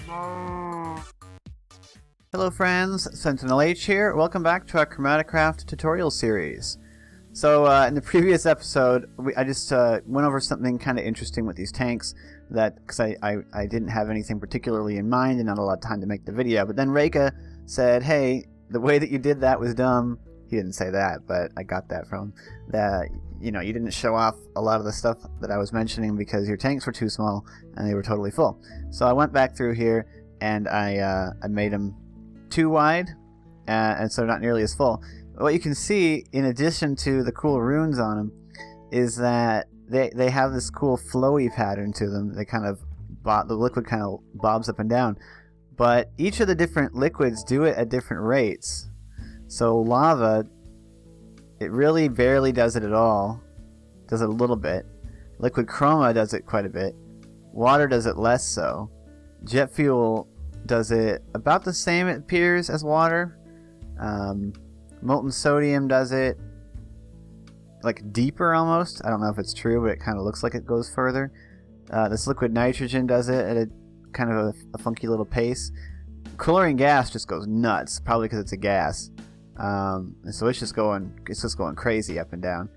Hello friends, SentinalhMC here. Welcome back to our ChromatiCraft tutorial series. So in the previous episode, I just went over something kind of interesting with these tanks, because I didn't have anything particularly in mind and not a lot of time to make the video. But then Reika said, hey, the way that you did that was dumb. He didn't say that, but I got that from him. That, you know, you didn't show off a lot of the stuff that I was mentioning because your tanks were too small and they were totally full. So I went back through here and I made them too wide, and so not nearly as full. What you can see, in addition to the cool runes on them, is that they have this cool flowy pattern to them. They kind of the liquid kind of bobs up and down, but each of the different liquids do it at different rates. So lava, it really barely does it at all. Does it a little bit. Liquid chroma does it quite a bit. Water does it less so. Jet fuel does it about the same, it appears, as water. Molten sodium does it like deeper almost. I don't know if it's true, but it kind of looks like it goes further. This liquid nitrogen does it at a kind of a funky little pace. Chlorine gas just goes nuts, probably because it's a gas. And so it's just going crazy up and down.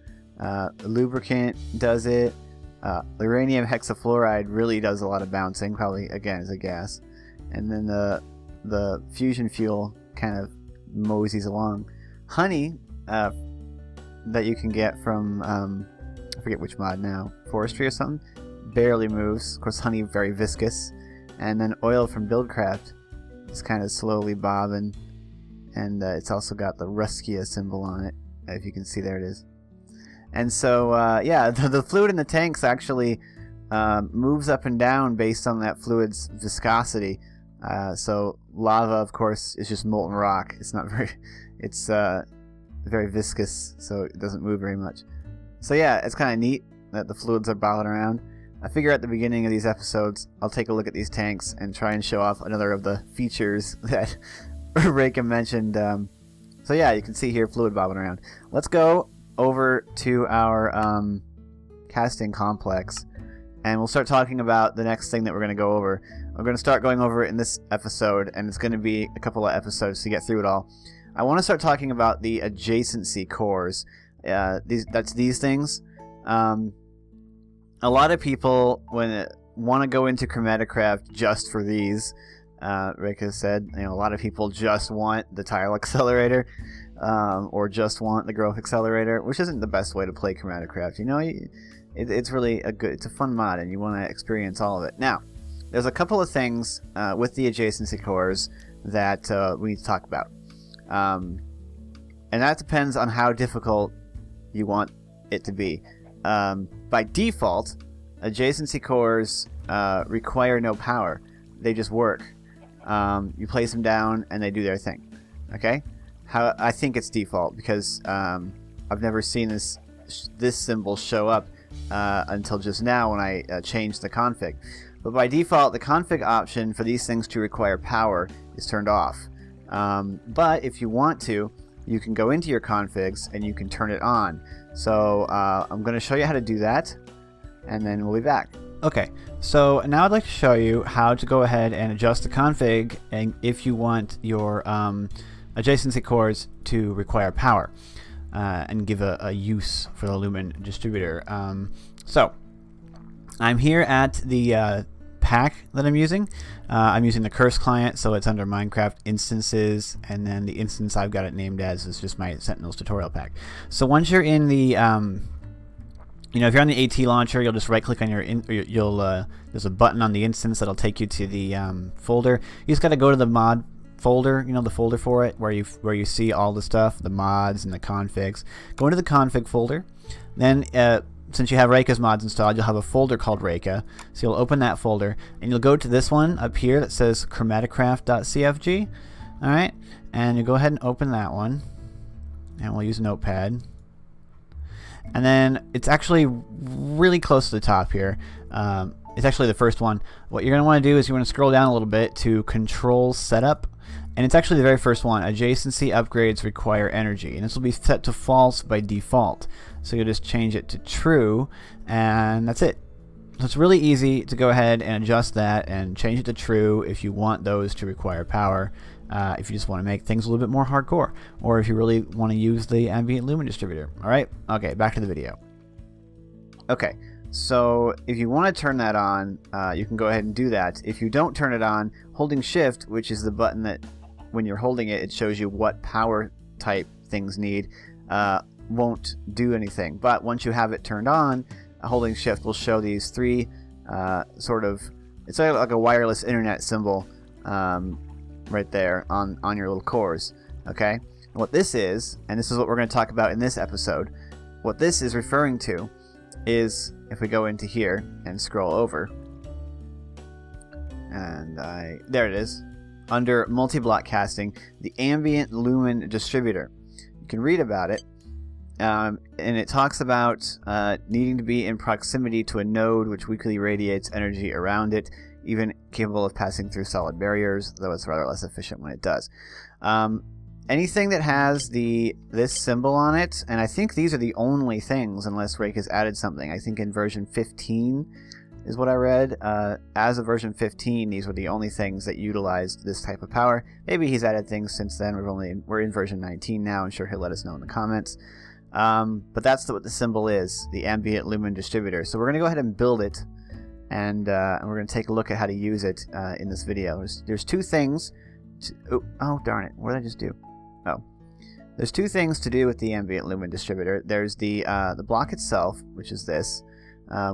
Lubricant does it. Uranium hexafluoride really does a lot of bouncing, probably again as a gas. And then the fusion fuel kind of moseys along. Honey, that you can get from I forget which mod now, forestry or something, barely moves. Of course, honey very viscous. And then oil from Buildcraft is kind of slowly bobbing, and it's also got the Ruskia symbol on it. If you can see, there it is. And so yeah, the fluid in the tanks actually moves up and down based on that fluid's viscosity. So lava, of course, is just molten rock. It's not very, it's very viscous, so it doesn't move very much. So yeah, it's kind of neat that the fluids are bobbing around. I figure at the beginning of these episodes, I'll take a look at these tanks and try and show off another of the features that Reika mentioned. So yeah, you can see here fluid bobbing around. Let's go over to our casting complex, and we'll start talking about the next thing that we're going to go over. We're going to start going over it in this episode, and it's going to be a couple of episodes to get through it all. I want to start talking about the Adjacency Cores. That's these things. A lot of people want to go into ChromatiCraft just for these. Reika said, you know, a lot of people just want the Tile Accelerator, or just want the Growth Accelerator, which isn't the best way to play ChromatiCraft. You know, it's really it's a fun mod, and you want to experience all of it. Now, there's a couple of things with the Adjacency Cores that we need to talk about, and that depends on how difficult you want it to be. By default, Adjacency Cores require no power. They just work. You place them down and they do their thing. Okay? I think it's default because I've never seen this symbol show up until just now when I changed the config. But by default, the config option for these things to require power is turned off. But if you want to, you can go into your configs and you can turn it on. So I'm going to show you how to do that, and then we'll be back. Okay, so now I'd like to show you how to go ahead and adjust the config, and if you want your adjacency cores to require power, and give a use for the Lumen distributor. So I'm here at the pack that I'm using. I'm using the Curse client, so it's under Minecraft instances, and then the instance I've got it named as is just my Sentinels tutorial pack. So once you're in the you know, if you're on the AT launcher, you'll just right-click on there's a button on the instance that'll take you to the folder. You just got to go to the mod folder, you know, the folder for it, where you see all the stuff, the mods and the configs. Go into the config folder. Then, since you have Reika's mods installed, you'll have a folder called Reika. So you'll open that folder, and you'll go to this one up here that says ChromatiCraft.cfg. All right, and you go ahead and open that one, and we'll use Notepad. And then it's actually really close to the top here. It's actually the first one. What you're going to want to do is you want to scroll down a little bit to Control Setup. And it's actually the very first one. Adjacency upgrades require energy. And this will be set to false by default. So you'll just change it to true, and that's it. So it's really easy to go ahead and adjust that and change it to true if you want those to require power, if you just want to make things a little bit more hardcore, or if you really want to use the Ambient Lumen Distributor. Alright, okay, back to the video. Okay, so if you want to turn that on, you can go ahead and do that. If you don't turn it on, holding Shift, which is the button that when you're holding it, it shows you what power type things need, won't do anything. But once you have it turned on, holding Shift will show these three sort of, it's like a wireless internet symbol right there on your little cores. Okay, and what this is, and this is what we're going to talk about in this episode, what this is referring to is, if we go into here and scroll over, and there it is, under multi-block casting, the Ambient Lumen Distributor. You can read about it. And it talks about needing to be in proximity to a node which weakly radiates energy around it, even capable of passing through solid barriers, though it's rather less efficient when it does. Anything that has this symbol on it, and I think these are the only things, unless Rake has added something. I think in version 15 is what I read. As of version 15, these were the only things that utilized this type of power. Maybe he's added things since then. We're in version 19 now. I'm sure he'll let us know in the comments. But that's what the symbol is, the Ambient Lumen Distributor. So we're going to go ahead and build it, and we're going to take a look at how to use it in this video. There's two things. Oh, darn it. What did I just do? Oh. There's two things to do with the Ambient Lumen Distributor. There's the block itself, which is this,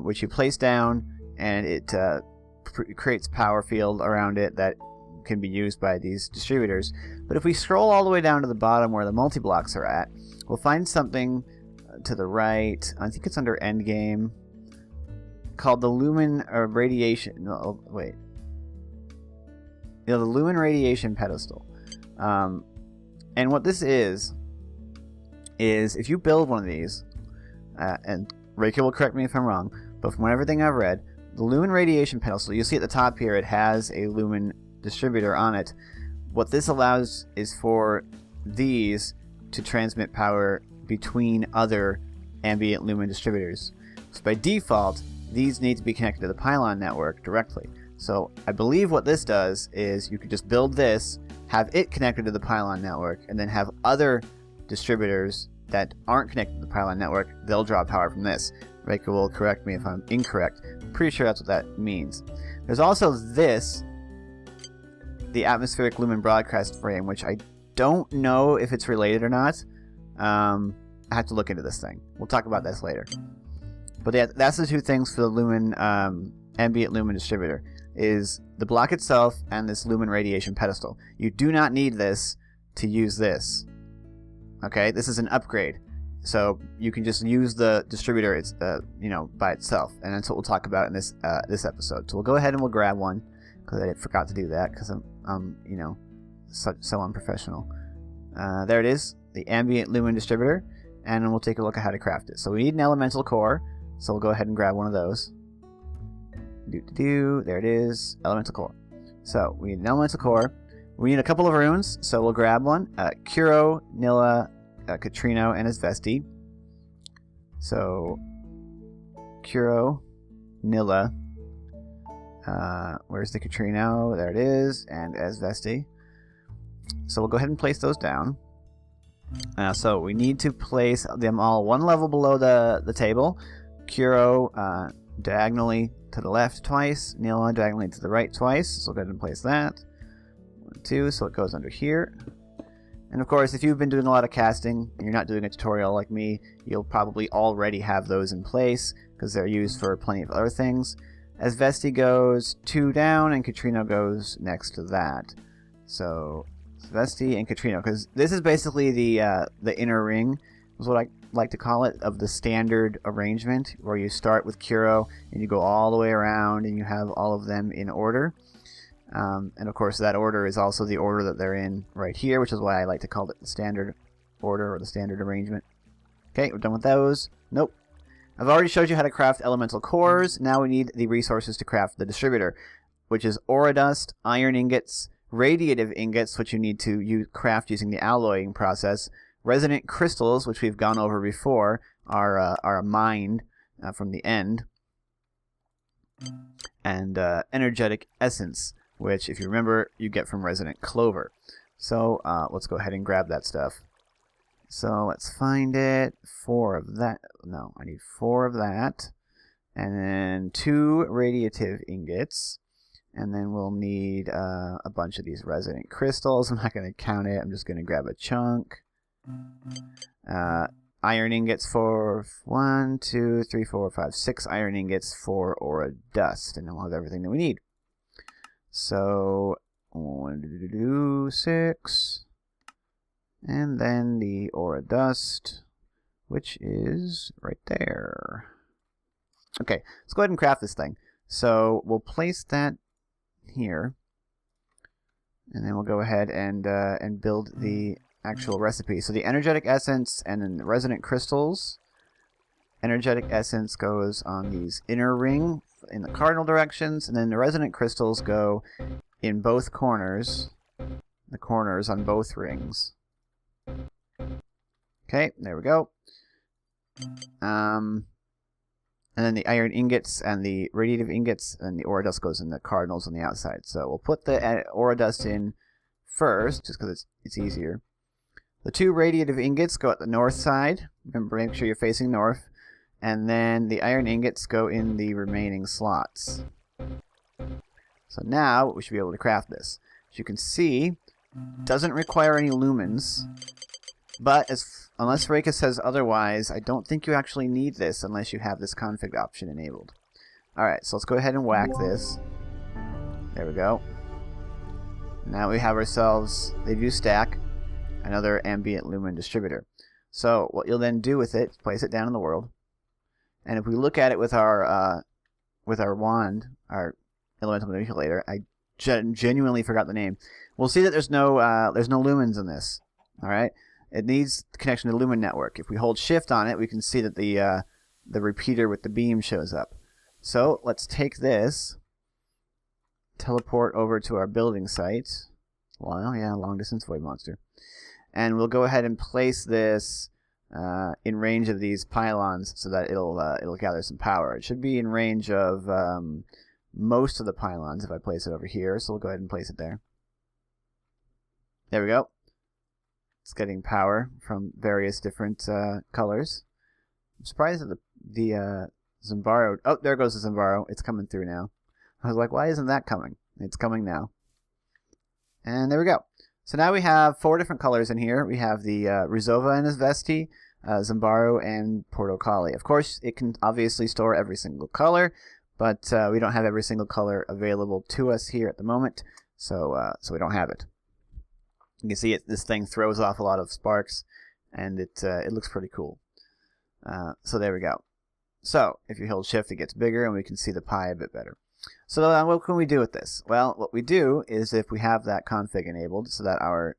which you place down, and it creates power field around it that can be used by these distributors. But if we scroll all the way down to the bottom where the multi-blocks are at, we'll find something to the right, I think it's under Endgame, called the Lumen Radiation. No, wait. The Lumen Radiation Pedestal. And what this is if you build one of these, and Reiki will correct me if I'm wrong, but from everything I've read, the Lumen Radiation Pedestal, you'll see at the top here, it has a Lumen distributor on it. What this allows is for these to transmit power between other Ambient Lumen distributors. So by default, these need to be connected to the pylon network directly. So I believe what this does is you could just build this, have it connected to the pylon network, and then have other distributors that aren't connected to the pylon network, they'll draw power from this. Reika will correct me if I'm incorrect. I'm pretty sure that's what that means. There's also this, the Atmospheric Lumen Broadcast Frame, which I don't know if it's related or not. I have to look into this thing. We'll talk about this later. But yeah, that's the two things for the Lumen Ambient Lumen Distributor, is the block itself and this Lumen Radiation Pedestal. You do not need this to use this. Okay, this is an upgrade. So you can just use the distributor, it's by itself, and that's what we'll talk about in this episode. So we'll go ahead and we'll grab one, because I forgot to do that because I'm so unprofessional. There it is, the Ambient Lumen Distributor, and we'll take a look at how to craft it. So we need an elemental core, so we'll go ahead and grab one of those. There it is, elemental core. So we need an elemental core. We need a couple of runes, so we'll grab one. Kuro, Nilla, Katrino, and Asvesti. So Kuro, Nilla, where's the Katrino? There it is, and Asvesti. So we'll go ahead and place those down. So we need to place them all one level below the table. Kuro diagonally to the left twice, Nilla diagonally to the right twice. So we'll go ahead and place that. 1, 2, so it goes under here. And of course, if you've been doing a lot of casting and you're not doing a tutorial like me, you'll probably already have those in place because they're used for plenty of other things. As Vesti goes 2 down, and Katrino goes next to that. So Vesti and Katrino, because this is basically the inner ring, is what I like to call it, of the standard arrangement, where you start with Kuro and you go all the way around and you have all of them in order. And of course that order is also the order that they're in right here, which is why I like to call it the standard order or the standard arrangement. Okay, we're done with those. Nope. I've already showed you how to craft elemental cores. Now we need the resources to craft the distributor, which is aura dust, iron ingots, radiative ingots, which you need to craft using the alloying process, resonant crystals, which we've gone over before, are mined from the end. and energetic essence, which, if you remember, you get from resonant clover. So let's go ahead and grab that stuff. So let's find it. 4 of that. No, I need 4 of that. And then 2 radiative ingots. And then we'll need a bunch of these resonant crystals. I'm not going to count it. I'm just going to grab a chunk. Iron ingots for 1, 2, 3, 4, 5, 6 iron ingots for aura dust. And then we'll have everything that we need. So 1, 6. And then the aura dust, which is right there. Okay, let's go ahead and craft this thing. So we'll place that here, and then we'll go ahead and build the actual recipe. So the energetic essence and then the resonant crystals. Energetic essence goes on these inner ring in the cardinal directions, and then the resonant crystals go in both corners, the corners on both rings. Okay, there we go. And then the iron ingots and the radiative ingots and the aura dust goes in the cardinals on the outside. So we'll put the aura dust in first, just because it's easier. The 2 radiative ingots go at the north side. Remember, make sure you're facing north. And then the iron ingots go in the remaining slots. So now we should be able to craft this. As you can see, it doesn't require any lumens. But unless Reka says otherwise, I don't think you actually need this unless you have this config option enabled. Alright, so let's go ahead and whack this. There we go. Now we have ourselves, they do stack, another Ambient Lumen Distributor. So what you'll then do with it is place it down in the world. And if we look at it with our wand, our elemental manipulator, I genuinely forgot the name. We'll see that there's no lumens in this. Alright? It needs connection to the Lumen network. If we hold shift on it, we can see that the repeater with the beam shows up. So let's take this, teleport over to our building site. Well, yeah, long distance void monster. And we'll go ahead and place this in range of these pylons so that it'll gather some power. It should be in range of most of the pylons if I place it over here. So we'll go ahead and place it there. There we go. It's getting power from various different colors. I'm surprised that the Zambaro... Oh, there goes the Zambaro. It's coming through now. I was like, why isn't that coming? It's coming now. And there we go. So now we have 4 different colors in here. We have the Rizova and Vesti, Zambaro, and Portocali. Of course, it can obviously store every single color, but we don't have every single color available to us here at the moment, so we don't have it. You can see this thing throws off a lot of sparks, and it looks pretty cool. So there we go. So if you hold shift, it gets bigger, and we can see the pie a bit better. So what can we do with this? Well, what we do is if we have that config enabled so that our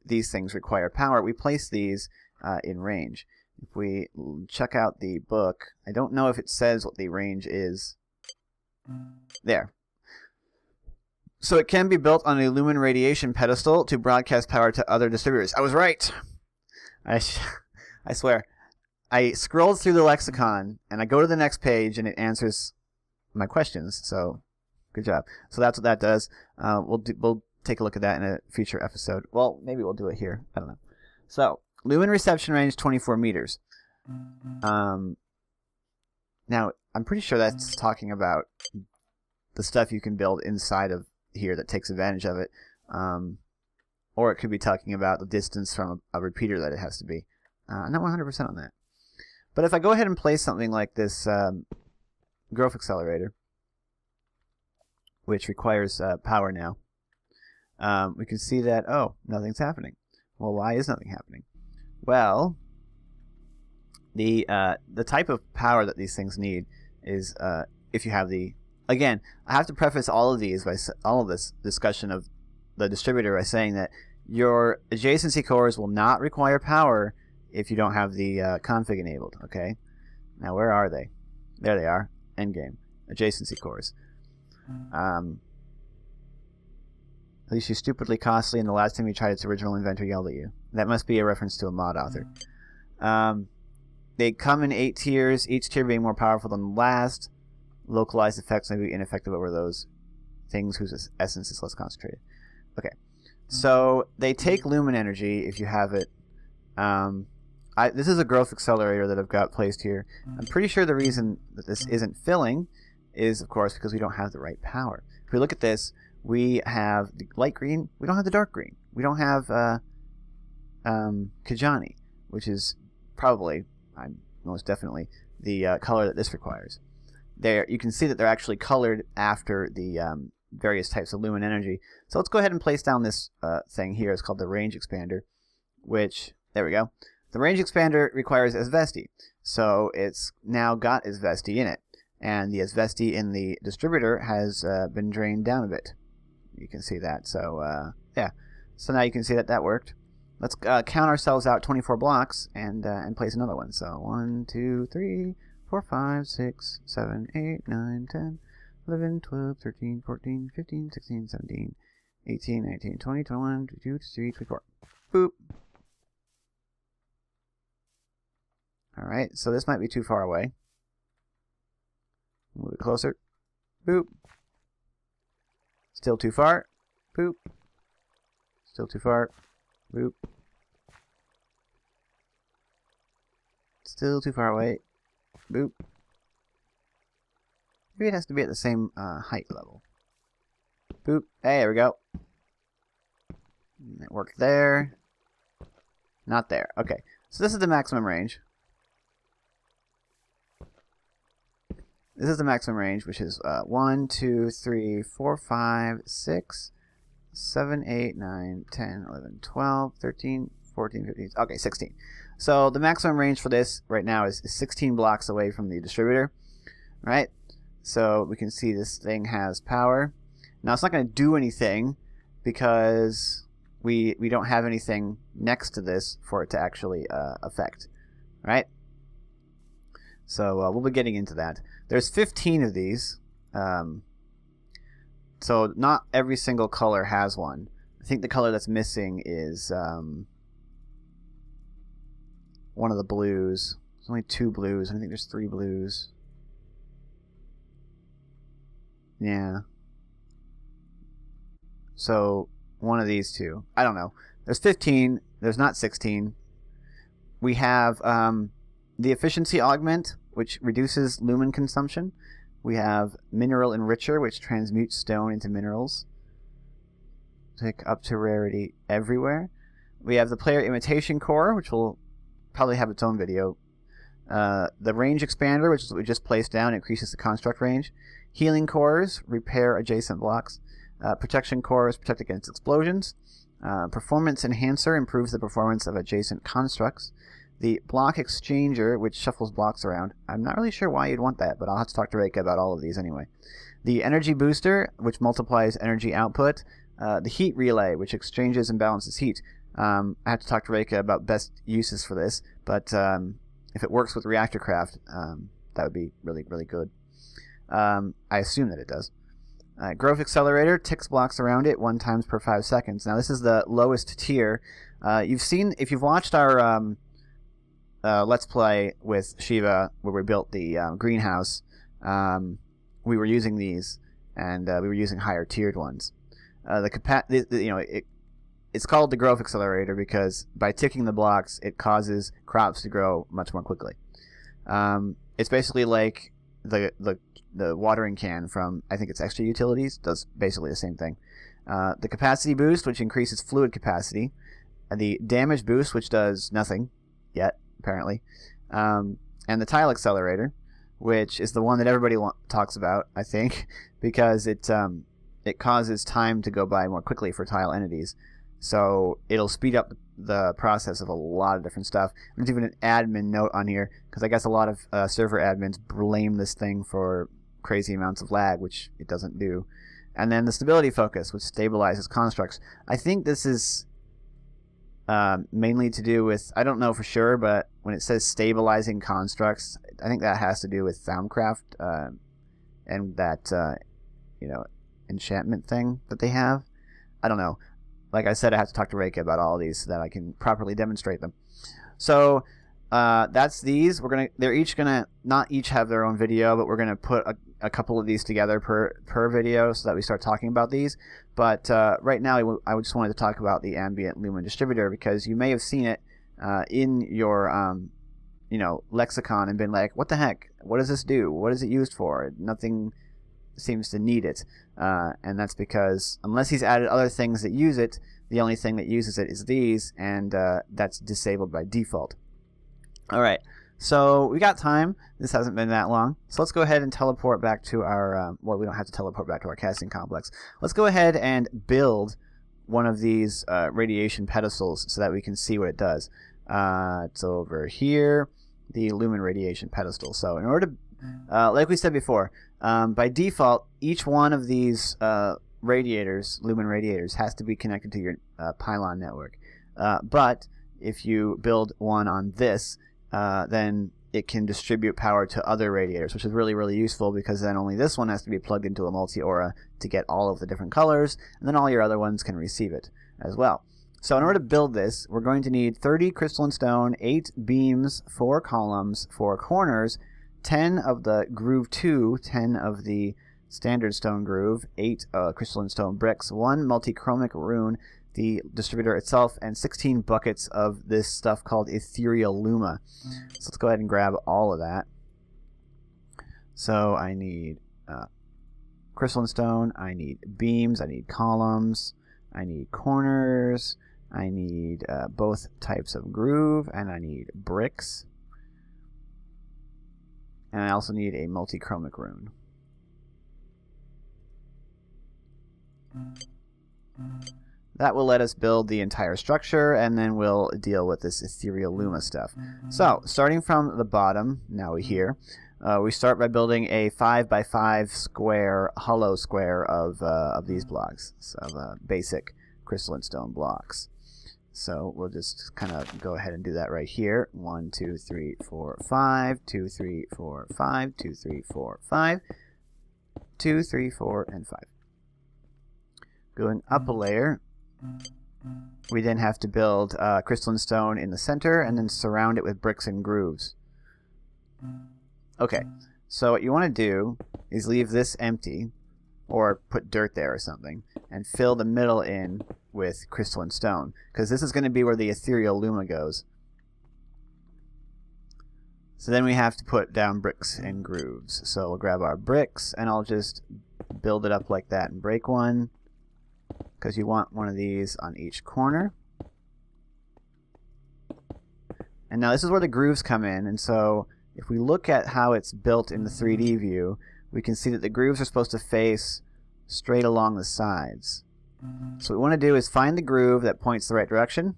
these things require power, we place these in range. If we check out the book, I don't know if it says what the range is. There. So it can be built on a lumen radiation pedestal to broadcast power to other distributors. I was right. I swear. I scrolled through the lexicon and I go to the next page and it answers my questions. So good job. So that's what that does. We'll take a look at that in a future episode. Well, maybe we'll do it here. I don't know. So lumen reception range 24 meters. Now I'm pretty sure that's talking about the stuff you can build inside of here that takes advantage of it, or it could be talking about the distance from a repeater that it has to be. I'm not 100% on that, but if I go ahead and place something like this growth accelerator, which requires power now, we can see that nothing's happening. Well, why is nothing happening? Well, the type of power that these things need is if you have the... Again, I have to preface all of this discussion of the distributor by saying that your adjacency cores will not require power if you don't have the config enabled, okay? Now, where are they? There they are. Endgame. Adjacency cores. At least you're stupidly costly, and the last time you tried its original inventor yelled at you. That must be a reference to a mod author. They come in 8 tiers, each tier being more powerful than the last. localized effects may be ineffective over those things whose essence is less concentrated. Okay, so they take lumen energy if you have it. This is a growth accelerator that I've got placed here. I'm pretty sure the reason that this isn't filling is, of course, because we don't have the right power. If we look at this, we have the light green. We don't have the dark green. We don't have Kajani, which is probably, most definitely, the color that this requires. There, you can see that they're actually colored after the various types of lumen energy. So let's go ahead and place down this thing here. It's called the range expander, which, there we go. The range expander requires asvesti, so it's now got asvesti in it, and the asvesti in the distributor has been drained down a bit. You can see that. So yeah, so now you can see that that worked. Let's count ourselves out 24 blocks and place another one. So 1, 2, 3, 4, 5, 6, 7, 8, 9, 10, 11, 12, 13, 14, 15, 16, 17, 18, 19, 20, 21, 22, 23, 24. Boop. Alright, so this might be too far away. Move it closer. Boop. Still too far. Boop. Still too far. Boop. Still too far away. Boop. Maybe it has to be at the same height level. Boop. Hey, there we go. It worked there. Not there. Okay. So this is the maximum range. This is the maximum range, which is 1, 2, 3, 4, 5, 6, 7, 8, 9, 10, 11, 12, 13, 14, 15, okay, 16. So the maximum range for this right now is 16 blocks away from the distributor, right? So we can see this thing has power. Now it's not going to do anything because we don't have anything next to this for it to actually affect, right? So we'll be getting into that. There's 15 of these, so not every single color has one. I think the color that's missing is one of the blues. There's only 2 blues. I think there's 3 blues. Yeah. So one of these 2. I don't know. There's 15. There's not 16. We have the efficiency augment, which reduces lumen consumption. We have mineral enricher, which transmutes stone into minerals. Take up to rarity everywhere. We have the player imitation core, which will probably have its own video. The range expander, which is what we just placed down, increases the construct range. Healing cores repair adjacent blocks. Protection cores protect against explosions. Performance enhancer improves the performance of adjacent constructs. The block exchanger, which shuffles blocks around. I'm not really sure why you'd want that, but I'll have to talk to Reika about all of these anyway. The energy booster, which multiplies energy output. The heat relay, which exchanges and balances heat. I have to talk to Reika about best uses for this, but if it works with ReactorCraft, that would be really, really good. I assume that it does. Growth Accelerator ticks blocks around it 1 time per 5 seconds. Now this is the lowest tier. You've seen, if you've watched our Let's Play with Shiva, where we built the greenhouse, we were using these, and we were using higher tiered ones. It's called the Growth Accelerator because by ticking the blocks, it causes crops to grow much more quickly. It's basically like the watering can from, I think it's Extra Utilities, does basically the same thing. The capacity boost, which increases fluid capacity. The damage boost, which does nothing yet, apparently. And the tile accelerator, which is the one that everybody talks about, I think, because it causes time to go by more quickly for tile entities. So it'll speed up the process of a lot of different stuff. There's even an admin note on here, because I guess a lot of server admins blame this thing for crazy amounts of lag, which it doesn't do. And then the stability focus, which stabilizes constructs. I think this is mainly to do with, I don't know for sure, but when it says stabilizing constructs, I think that has to do with Thaumcraft and that enchantment thing that they have. I don't know. Like I said, I have to talk to Reika about all of these so that I can properly demonstrate them. So that's these. They're each gonna not each have their own video, but we're gonna put a couple of these together per video so that we start talking about these. But right now, I just wanted to talk about the Ambient Lumen Distributor because you may have seen it in your lexicon and been like, what the heck? What does this do? What is it used for? Nothing seems to need it. And that's because unless he's added other things that use it, the only thing that uses it is these, and that's disabled by default. All right. So we got time. This hasn't been that long. So let's go ahead and teleport back to our, well, we don't have to teleport back to our casting complex. Let's go ahead and build one of these radiation pedestals so that we can see what it does. It's over here, the Lumen radiation pedestal. So in order to, like we said before, by default, each one of these radiators, Lumen radiators, has to be connected to your pylon network. But if you build one on this, then it can distribute power to other radiators, which is really, really useful because then only this one has to be plugged into a multi-aura to get all of the different colors, and then all your other ones can receive it as well. So in order to build this, we're going to need 30 crystalline stone, 8 beams, 4 columns, 4 corners, 10 of the groove 2, 10 of the standard stone groove, 8 crystalline stone bricks, 1 multi-chromic rune, the distributor itself, and 16 buckets of this stuff called Ethereal Luma. So let's go ahead and grab all of that. So I need crystalline stone, I need beams, I need columns, I need corners, I need both types of groove, and I need bricks. And I also need a multi-chromic rune. That will let us build the entire structure, and then we'll deal with this Ethereal Luma stuff. So, starting from the bottom, now we here, we start by building a 5x5 square, hollow square of these blocks, of basic crystalline stone blocks. So we'll just kind of go ahead and do that right here. 1, 2, 3, 4, 5, 2, 3, 4, 5, 2, 3, 4, 5, 2, 3, 4, and 5. Going up a layer, we then have to build crystalline stone in the center and then surround it with bricks and grooves. Okay, so what you want to do is leave this empty, or put dirt there or something, and fill the middle in with crystalline stone, because this is going to be where the Ethereal Luma goes. So then we have to put down bricks and grooves. So we'll grab our bricks, and I'll just build it up like that and break one, because you want one of these on each corner. And now this is where the grooves come in, and so if we look at how it's built in the 3D view, we can see that the grooves are supposed to face straight along the sides. So what we want to do is find the groove that points the right direction,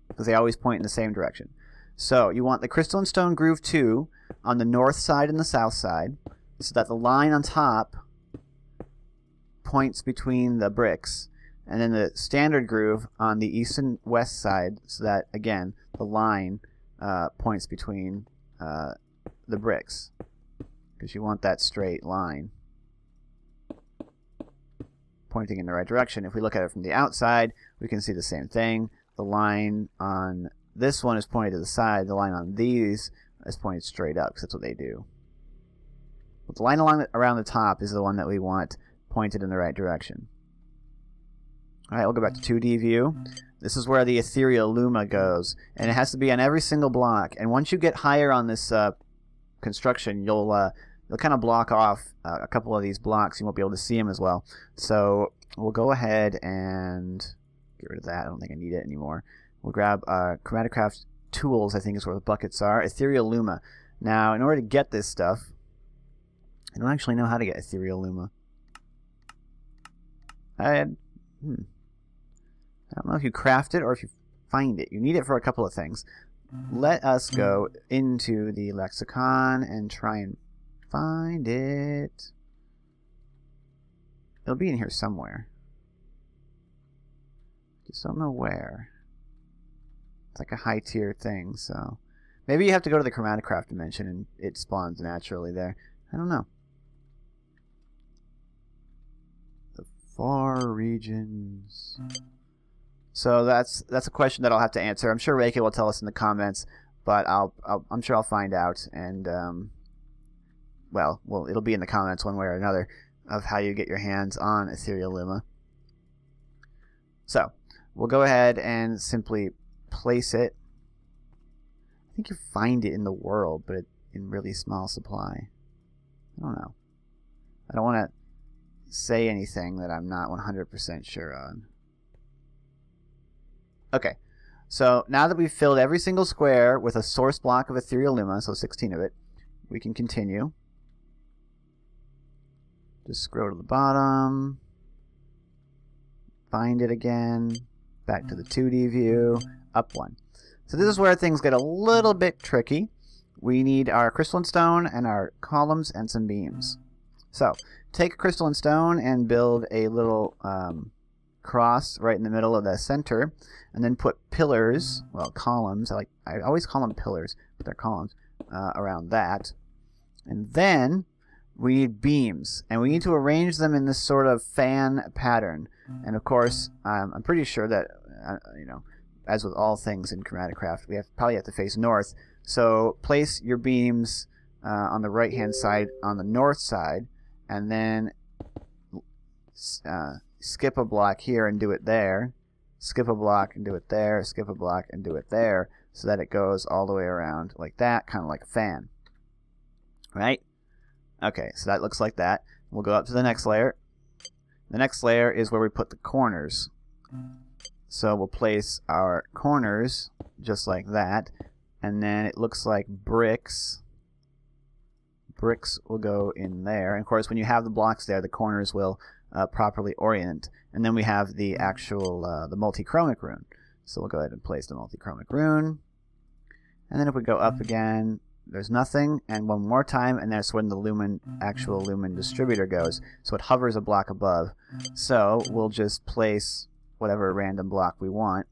because they always point in the same direction. So you want the crystalline stone groove 2 on the north side and the south side, so that the line on top points between the bricks, and then the standard groove on the east and west side, so that, again, the line points between the bricks, because you want that straight line pointing in the right direction. If we look at it from the outside, we can see the same thing. The line on this one is pointed to the side. The line on these is pointed straight up, because that's what they do. But the line around the top is the one that we want pointed in the right direction. Alright, we'll go back to 2D view. This is where the Ethereal Luma goes, and it has to be on every single block. And once you get higher on this construction, you'll kind of block off a couple of these blocks. You won't be able to see them as well. So we'll go ahead and get rid of that. I don't think I need it anymore. We'll grab ChromatiCraft tools, I think is where the buckets are. Ethereal Luma. Now, in order to get this stuff, I don't actually know how to get Ethereal Luma. I don't know if you craft it or if you find it. You need it for a couple of things. Let us go into the lexicon and try and find it. It'll be in here somewhere. Just don't know where. It's like a high tier thing, so maybe you have to go to the ChromatiCraft dimension and it spawns naturally there. I don't know. The far regions. So that's a question that I'll have to answer. I'm sure Reiki will tell us in the comments, but I'm sure I'll find out and well, it'll be in the comments one way or another of how you get your hands on Ethereal Luma. So we'll go ahead and simply place it. I think you find it in the world, but in really small supply. I don't know. I don't want to say anything that I'm not 100% sure on. Okay, so now that we've filled every single square with a source block of Ethereal Luma, so 16 of it, we can continue. Just scroll to the bottom, find it again, back to the 2D view, up one. So this is where things get a little bit tricky. We need our crystalline stone and our columns and some beams. So take crystalline stone and build a little cross right in the middle of the center, and then put pillars, well, columns, I always call them pillars, but they're columns, around that. And then we need beams, and we need to arrange them in this sort of fan pattern. And of course, I'm pretty sure that, you know, as with all things in ChromatiCraft, we probably have to face north. So place your beams on the right-hand side, on the north side, and then skip a block here and do it there. Skip a block and do it there. Skip a block and do it there, so that it goes all the way around like that, kind of like a fan. Right? Okay, so that looks like that. We'll go up to the next layer. The next layer is where we put the corners. So we'll place our corners just like that, and then it looks like bricks. Bricks will go in there. And of course, when you have the blocks there, the corners will properly orient. And then we have the actual the multi-chromic rune. So we'll go ahead and place the multi-chromic rune. And then if we go up again, there's nothing, and one more time, and that's when the actual Lumen Distributor goes. So it hovers a block above. So we'll just place whatever random block we want,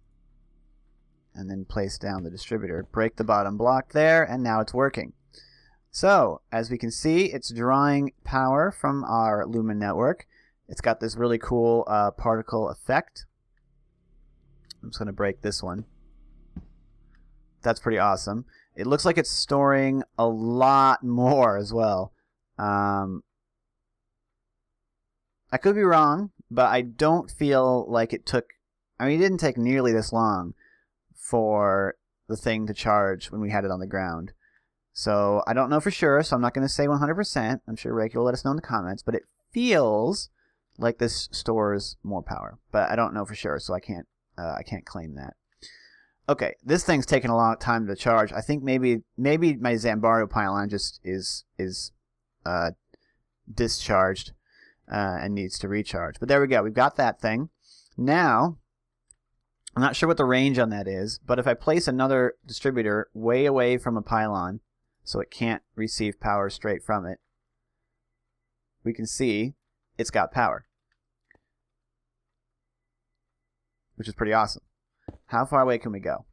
and then place down the distributor. Break the bottom block there, and now it's working. So, as we can see, it's drawing power from our Lumen network. It's got this really cool particle effect. I'm just going to break this one. That's pretty awesome. It looks like it's storing a lot more as well. I could be wrong, but I don't feel like it took... I mean, it didn't take nearly this long for the thing to charge when we had it on the ground. So I don't know for sure, so I'm not going to say 100%. I'm sure Reiki will let us know in the comments, but it feels like this stores more power. But I don't know for sure, so I can't claim that. Okay, this thing's taking a long time to charge. I think maybe my Zambaru pylon just is discharged and needs to recharge. But there we go. We've got that thing. Now, I'm not sure what the range on that is, but if I place another distributor way away from a pylon so it can't receive power straight from it, we can see it's got power, which is pretty awesome. How far away can we go?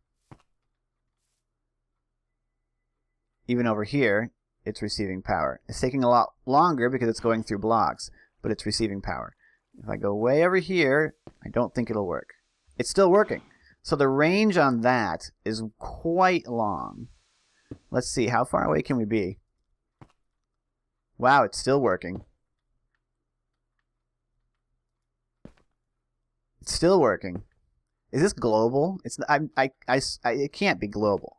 Even over here, it's receiving power. It's taking a lot longer because it's going through blocks, but it's receiving power. If I go way over here, I don't think it'll work. It's still working. So the range on that is quite long. Let's see, how far away can we be? Wow, it's still working. It's still working. Is this global? It's it can't be global,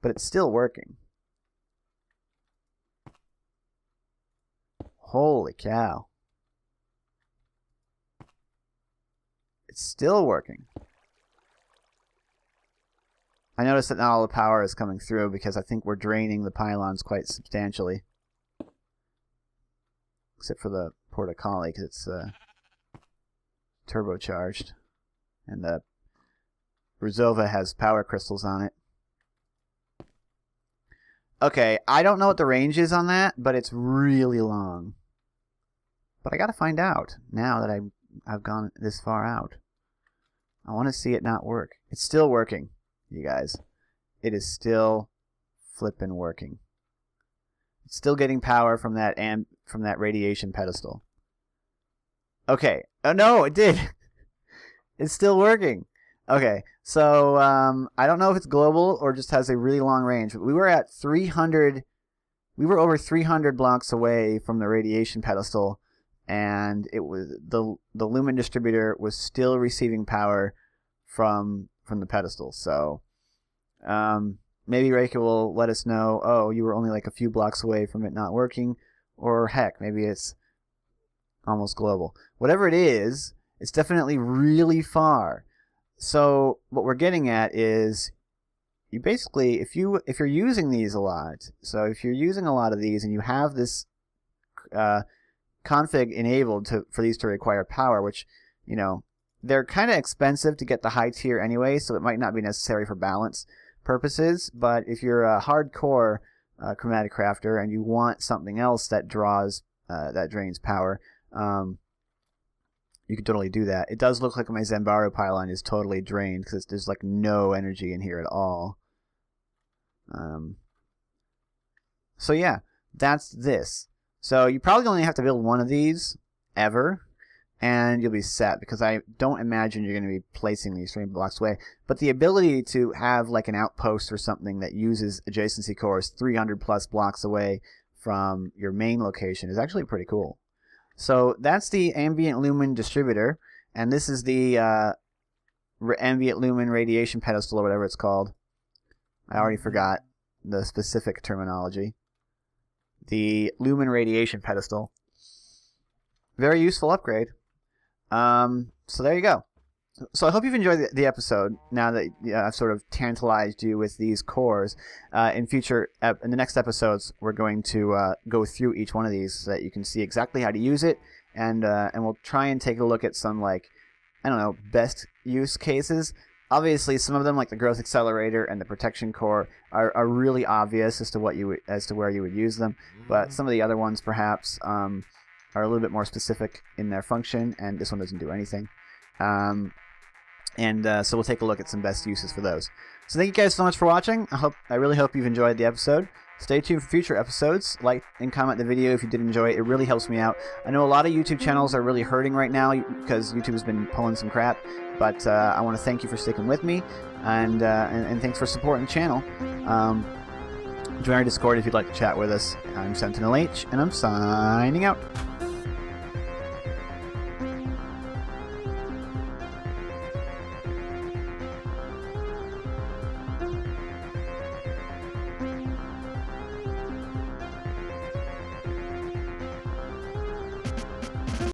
but it's still working. Holy cow. It's still working. I noticed that not all the power is coming through because I think we're draining the pylons quite substantially. Except for the Portacali because it's turbocharged. And the Bruzova has power crystals on it. Okay, I don't know what the range is on that, but it's really long. But I gotta find out now that I've gone this far out. I want to see it not work. It's still working, you guys. It is still flippin' working. It's still getting power from that radiation pedestal. Okay. Oh no, it did. It's still working. Okay, so I don't know if it's global or just has a really long range. We were at 300 we were over 300 blocks away from the radiation pedestal, and it was the Lumen distributor was still receiving power from the pedestal. So maybe Reika will let us know, oh, you were only like a few blocks away from it not working, or heck, maybe it's almost global. Whatever it is, it's definitely really far. So what we're getting at is, you basically, if you're using these a lot, so if you're using a lot of these and you have this config enabled for these to require power, which, you know, they're kind of expensive to get the high tier anyway, so it might not be necessary for balance purposes. But if you're a hardcore ChromatiCrafter and you want something else that drains power, you can totally do that. It does look like my Zambaru pylon is totally drained because there's like no energy in here at all. So yeah, that's this. So you probably only have to build one of these ever, and you'll be set, because I don't imagine you're going to be placing these 3 blocks away. But the ability to have like an outpost or something that uses adjacency cores 300 plus blocks away from your main location is actually pretty cool. So that's the Ambient Lumen Distributor, and this is the Ambient Lumen Radiation Pedestal, or whatever it's called. I already forgot the specific terminology. The Lumen Radiation Pedestal. Very useful upgrade. So there you go. So I hope you've enjoyed the episode, now that I've sort of tantalized you with these cores. In the next episodes, we're going to go through each one of these so that you can see exactly how to use it, and we'll try and take a look at some, like, I don't know, best use cases. Obviously, some of them, like the growth accelerator and the protection core, are really obvious as to where you would use them. But some of the other ones, perhaps, are a little bit more specific in their function, and this one doesn't do anything. So we'll take a look at some best uses for those. So thank you guys so much for watching. I really hope you've enjoyed the episode. Stay tuned for future episodes. Like and comment the video if you did enjoy it. It really helps me out. I know a lot of YouTube channels are really hurting right now because YouTube has been pulling some crap. But I want to thank you for sticking with me, and thanks for supporting the channel. Join our Discord if you'd like to chat with us. I'm SentinalH, and I'm signing out.